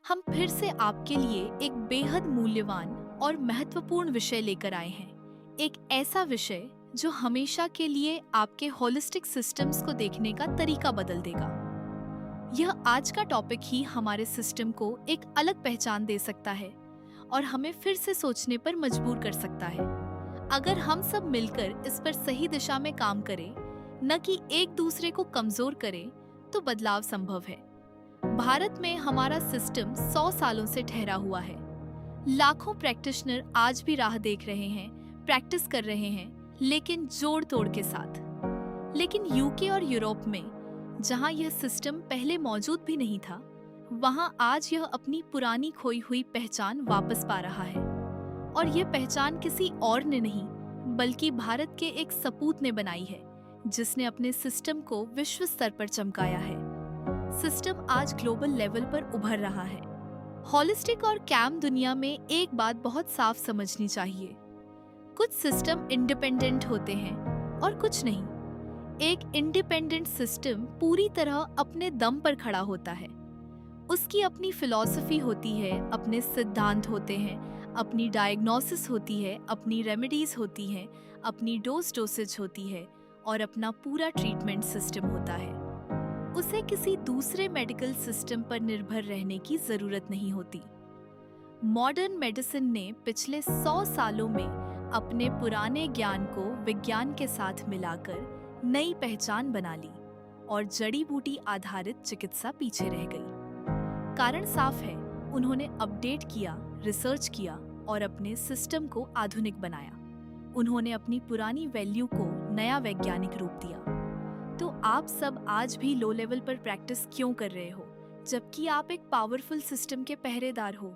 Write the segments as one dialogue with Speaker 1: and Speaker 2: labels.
Speaker 1: हम फिर से आपके लिए एक बेहद मूल्यवान और महत्वपूर्ण विषय लेकर आए हैं। एक ऐसा विषय जो हमेशा के लिए आपके होलिस्टिक सिस्टम्स को देखने का तरीका बदल देगा। यह आज का टॉपिक ही हमारे सिस्टम को एक अलग पहचान दे सकता है और हमें फिर से सोचने पर मजबूर कर सकता है। अगर हम सब मिलकर इस पर सही दिशा में काम करें, न कि एक दूसरे को कमजोर करें, तो बदलाव संभव है। भारत में हमारा सिस्टम 100 सालों से ठहरा हुआ है। लाखों प्रैक्टिशनर आज भी राह देख रहे हैं, प्रैक्टिस कर रहे हैं, लेकिन जोड़ तोड़ के साथ। लेकिन यूके और यूरोप में, जहां यह सिस्टम पहले मौजूद भी नहीं था, वहां आज यह अपनी पुरानी खोई हुई पहचान वापस पा रहा है। और यह पहचान किसी और ने नहीं, बल्कि भारत के एक सपूत ने बनाई है, जिसने अपने सिस्टम को विश्व स्तर पर चमकाया है। सिस्टम आज ग्लोबल लेवल पर उभर रहा है। हॉलिस्टिक और कैम दुनिया में एक बात बहुत साफ समझनी चाहिए। कुछ सिस्टम इंडिपेंडेंट होते हैं और कुछ नहीं। एक इंडिपेंडेंट सिस्टम पूरी तरह अपने दम पर खड़ा होता है। उसकी अपनी फिलॉसफी होती है, अपने सिद्धांत होते हैं, अपनी डायग्नोसिस होती है, अपनी रेमेडीज होती हैं, अपनी डोसेज होती है और अपना पूरा ट्रीटमेंट सिस्टम होता है। उसे किसी दूसरे मेडिकल सिस्टम पर निर्भर रहने की जरूरत नहीं होती। मॉडर्न मेडिसिन ने पिछले 100 सालों में अपने पुराने ज्ञान को विज्ञान के साथ मिलाकर नई पहचान बना ली और जड़ी बूटी आधारित चिकित्सा पीछे रह गई। कारण साफ है, उन्होंने अपडेट किया, रिसर्च किया और अपने सिस्टम को आधुनिक बनाया। उन्होंने अपनी पुरानी वैल्यू को नया वैज्ञानिक रूप दिया। तो आप सब आज भी लो लेवल पर प्रैक्टिस क्यों कर रहे हो, जबकि आप एक पावरफुल सिस्टम के पहरेदार हो?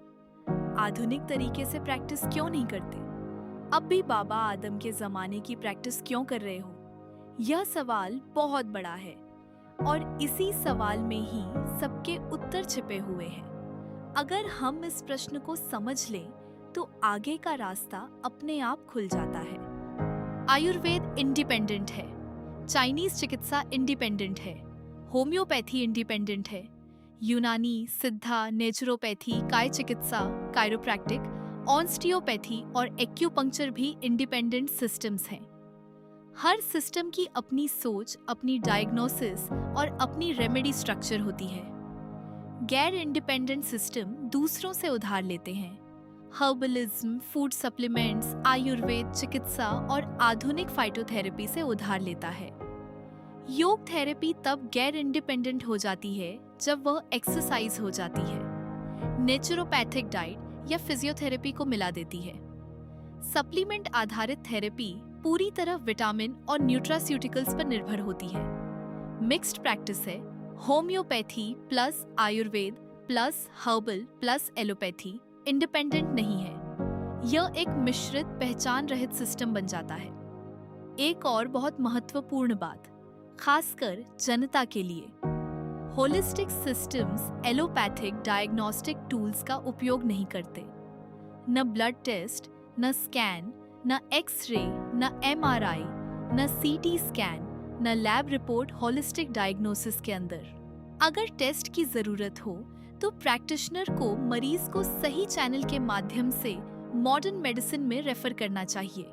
Speaker 1: आधुनिक तरीके से प्रैक्टिस क्यों नहीं करते? अब भी बाबा आदम के जमाने की प्रैक्टिस क्यों कर रहे हो? यह सवाल बहुत बड़ा है और इसी सवाल में ही सबके उत्तर छिपे हुए हैं। अगर हम इस प्रश्न को समझ लें, तो आगे का रास्ता अपने आप खुल जाता है। आयुर्वेद इंडिपेंडेंट है, चाइनीज चिकित्सा इंडिपेंडेंट है, होम्योपैथी इंडिपेंडेंट है, यूनानी, सिद्धा, नेचुरोपैथी, काय चिकित्सा, कायरोप्रैक्टिक, ऑस्टियोपैथी और एक्यूपंक्चर भी इंडिपेंडेंट सिस्टम्स हैं। हर सिस्टम की अपनी सोच, अपनी डायग्नोसिस और अपनी रेमेडी स्ट्रक्चर होती है। गैर इंडिपेंडेंट सिस्टम दूसरों से उधार लेते हैं। हर्बलिज्म, फूड सप्लीमेंट्स, आयुर्वेद चिकित्सा और आधुनिक फाइटोथेरेपी से उधार लेता है। योग थेरेपी तब गैर इंडिपेंडेंट हो जाती है जब वह एक्सरसाइज हो जाती है, नेचुरोपैथिक डाइट या फिजियोथेरेपी को मिला देती है। सप्लीमेंट आधारित थेरेपी पूरी तरह विटामिन और न्यूट्रास्यूटिकल्स पर निर्भर होती है। मिक्स्ड प्रैक्टिस है, homeopathy plus Ayurveda plus herbal plus allopathy independent नहीं है। यह एक मिश्रित, पहचान रहित सिस्टम बन जाता है। एक और बहुत महत्वपूर्ण बात, खासकर जनता के लिए, holistic systems allopathic diagnostic tools का उपयोग नहीं करते। न ब्लड टेस्ट, न स्कैन, न एक्सरे, न एमआरआई, न सीटी स्कैन, न लैब रिपोर्ट होलिस्टिक डायग्नोसिस के अंदर। अगर टेस्ट की जरूरत हो तो प्रैक्टिशनर को मरीज को सही चैनल के माध्यम से मॉडर्न मेडिसिन में रेफर करना चाहिए।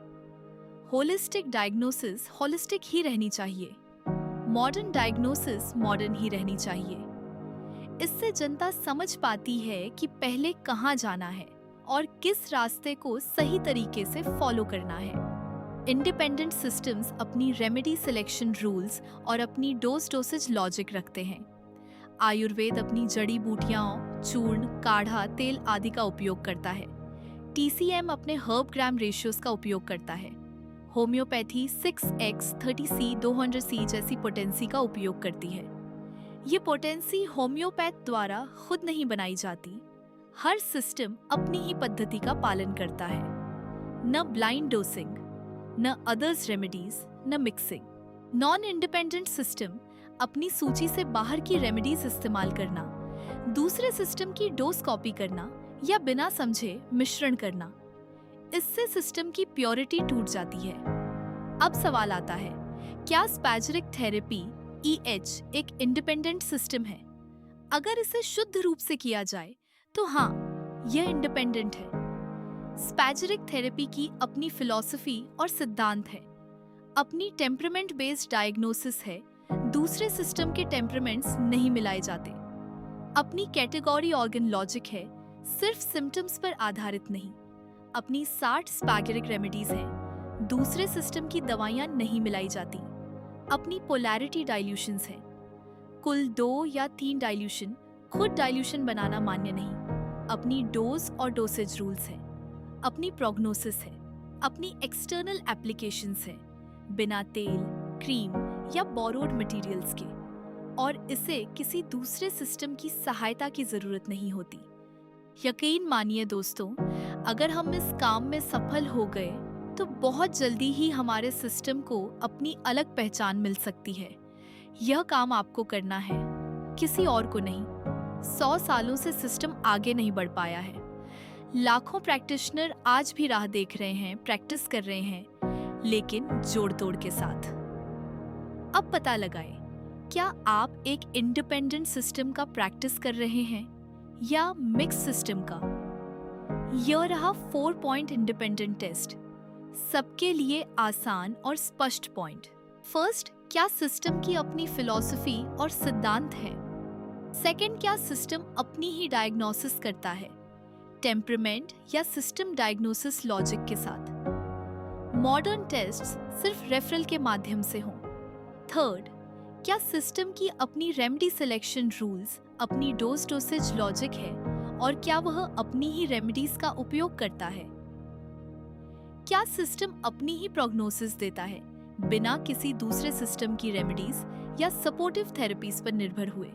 Speaker 1: होलिस्टिक डायग्नोसिस होलिस्टिक ही रहनी चाहिए, मॉडर्न डायग्नोसिस मॉडर्न ही रहनी चाहिए। इससे जनता समझ पाती है कि पहले कहाँ जाना है और किस रास्ते को सही तरीके से फॉलो करना है। इंडिपेंडेंट सिस्टम्स अपनी रेमेडी सिलेक्शन रूल्स और अपनी डोसेज लॉजिक रखते हैं। आयुर्वेद अपनी जड़ी बूटियां, चूर्ण, काढ़ा, तेल आदि का उपयोग करता है। टीसीएम अपने हर्ब ग्राम रेशियोज का उपयोग करता है। होम्योपैथी 6x 30C 200C जैसी पोटेंसी का उपयोग करती है। ये पोटेंसी होम्योपैथ द्वारा खुद नहीं बनाई जाती। हर सिस्टम अपनी ही पद्धति का पालन करता है। न ब्लाइंड डोसिंग, न अदर्स रेमेडीज, न मिक्सिंग। नॉन इंडिपेंडेंट सिस्टम अपनी सूची से बाहर की रेमेडीज इस्तेमाल करना, दूसरे सिस्टम की डोज कॉपी करना या बिना समझे मिश्रण करना, इससे सिस्टम की प्योरिटी टूट जाती है। अब सवाल आता है, क्या स्पैजरिक थेरेपी EH एक इंडिपेंडेंट सिस्टम है? अगर इसे शुद्ध रूप से किया जाए तो हाँ, यह इंडिपेंडेंट है। स्पैजेरिक थेरेपी की अपनी फिलॉसफी और सिद्धांत है, अपनी टेम्परामेंट बेस्ड डायग्नोसिस है, दूसरे सिस्टम के टेम्परामेंट्स नहीं मिलाए जाते। अपनी कैटेगरी ऑर्गन लॉजिक है, सिर्फ सिम्टम्स पर आधारित नहीं। अपनी 60 स्पैगेरिक रेमेडीज हैं, दूसरे सिस्टम की दवाइयां नहीं मिलाई जाती। अपनी पोलैरिटी डाइल्यूशंस हैं, कुल 2 या 3 डाइल्यूशन खुद डाइल्यूशन बनाना मान्य नहीं। अपनी डोज और डोसेज रूल्स हैं, अपनी प्रोग्नोसिस है, अपनी एक्सटर्नल एप्लीकेशंस है, बिना तेल, क्रीम या बोरोड मटेरियल्स के, और इसे किसी दूसरे सिस्टम की सहायता की जरूरत नहीं होती। यकीन मानिए दोस्तों, अगर हम इस काम में सफल हो गए तो बहुत जल्दी ही हमारे सिस्टम को अपनी अलग पहचान मिल सकती है। यह काम आपको करना है, किसी और को नहीं। 100 सालों से सिस्टम आगे नहीं बढ़ पाया है। लाखों प्रैक्टिशनर आज भी राह देख रहे हैं, प्रैक्टिस कर रहे हैं, लेकिन जोड़ तोड़ के साथ। अब पता लगाएं, क्या आप एक इंडिपेंडेंट सिस्टम का प्रैक्टिस कर रहे हैं या मिक्स सिस्टम का? यह रहा 4 पॉइंट इंडिपेंडेंट टेस्ट, सबके लिए आसान और स्पष्ट पॉइंट। फर्स्ट, क्या सिस्टम की अपनी फिलॉसफी और सिद्धांत है? सेकंड, क्या सिस्टम अपनी ही डायग्नोसिस करता है, टेम्परामेंट या सिस्टम डायग्नोसिस लॉजिक के साथ? मॉडर्न टेस्ट्स सिर्फ रेफरल के माध्यम से हों। थर्ड, क्या सिस्टम की अपनी रेमेडी सिलेक्शन रूल्स, अपनी डोज डोसेज लॉजिक है और क्या वह अपनी ही रेमेडीज का उपयोग करता है? क्या सिस्टम अपनी ही प्रोग्नोसिस देता है बिना किसी दूसरे सिस्टम की रेमेडीज या सपोर्टिव थेरेपीज पर निर्भर हुए?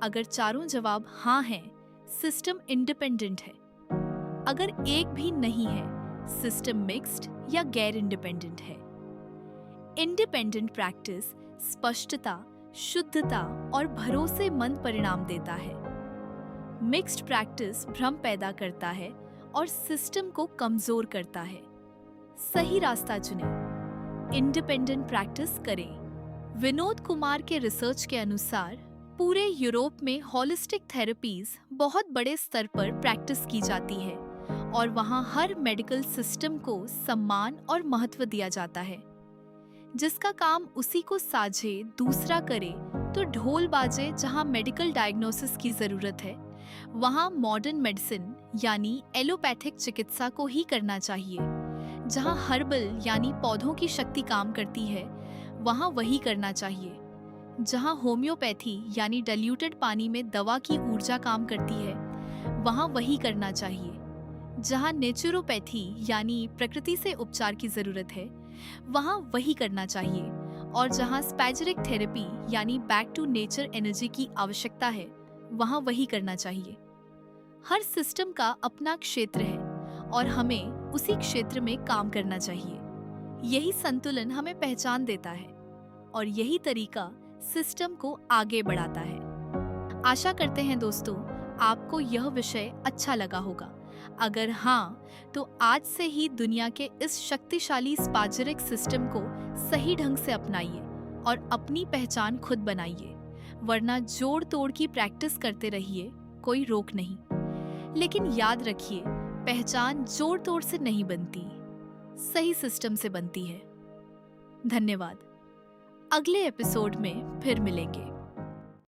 Speaker 1: अगर चारों जवाब हाँ हैं, सिस्टम इंडिपेंडेंट है। अगर एक भी नहीं है, सिस्टम मिक्स्ड या गैर इंडिपेंडेंट है। इंडिपेंडेंट प्रैक्टिस स्पष्टता, शुद्धता और भरोसेमंद परिणाम देता है। मिक्स्ड प्रैक्टिस भ्रम पैदा करता है और सिस्टम को कमजोर करता है। सही रास्ता चुनें, इंडिपेंडेंट प्रैक्टिस करें। विनोद कुमार के रिसर्च के अनुसार पूरे यूरोप में होलिस्टिक थेरेपीज बहुत बड़े स्तर पर प्रैक्टिस की जाती है और वहाँ हर मेडिकल सिस्टम को सम्मान और महत्व दिया जाता है। जिसका काम उसी को साझे दूसरा करे, तो ढोल बाजे जहाँ मेडिकल डायग्नोसिस की जरूरत है, वहाँ मॉडर्न मेडिसिन यानी एलोपैथिक चिकित्सा को ही करना चाहिए। जहाँ हर्बल यानी पौधों की शक्ति काम करती है, वहाँ वही करना चाहिए। जहाँ होम्योपैथी यानी डाइल्यूटेड पानी में दवा की ऊर्जा काम करती है, वहाँ वही करना चाहिए। जहाँ नेचुरोपैथी यानी प्रकृति से उपचार की जरूरत है, वहाँ वही करना चाहिए। और जहाँ स्पैजेरिक थेरेपी यानी बैक टू नेचर एनर्जी की आवश्यकता है, वहाँ वही करना चाहिए। हर सिस्टम का अपना क्षेत्र है और हमें उसी क्षेत्र में काम करना चाहिए। यही संतुलन हमें पहचान देता है और यही तरीका सिस्टम को आगे बढ़ाता है। आशा करते हैं दोस्तों, आपको यह विषय अच्छा लगा होगा। अगर हाँ, तो आज से ही दुनिया के इस शक्तिशाली स्पैजेरिक सिस्टम को सही ढंग से अपनाइए और अपनी पहचान खुद बनाइए, वरना जोड़ तोड़ की प्रैक्टिस करते रहिए, कोई रोक नहीं। लेकिन याद रखिए, पहचान जोड़ तोड़ से नहीं बनती, सही सिस्टम से बनती है। धन्यवाद। अगले एपिसोड में फिर मिलेंगे।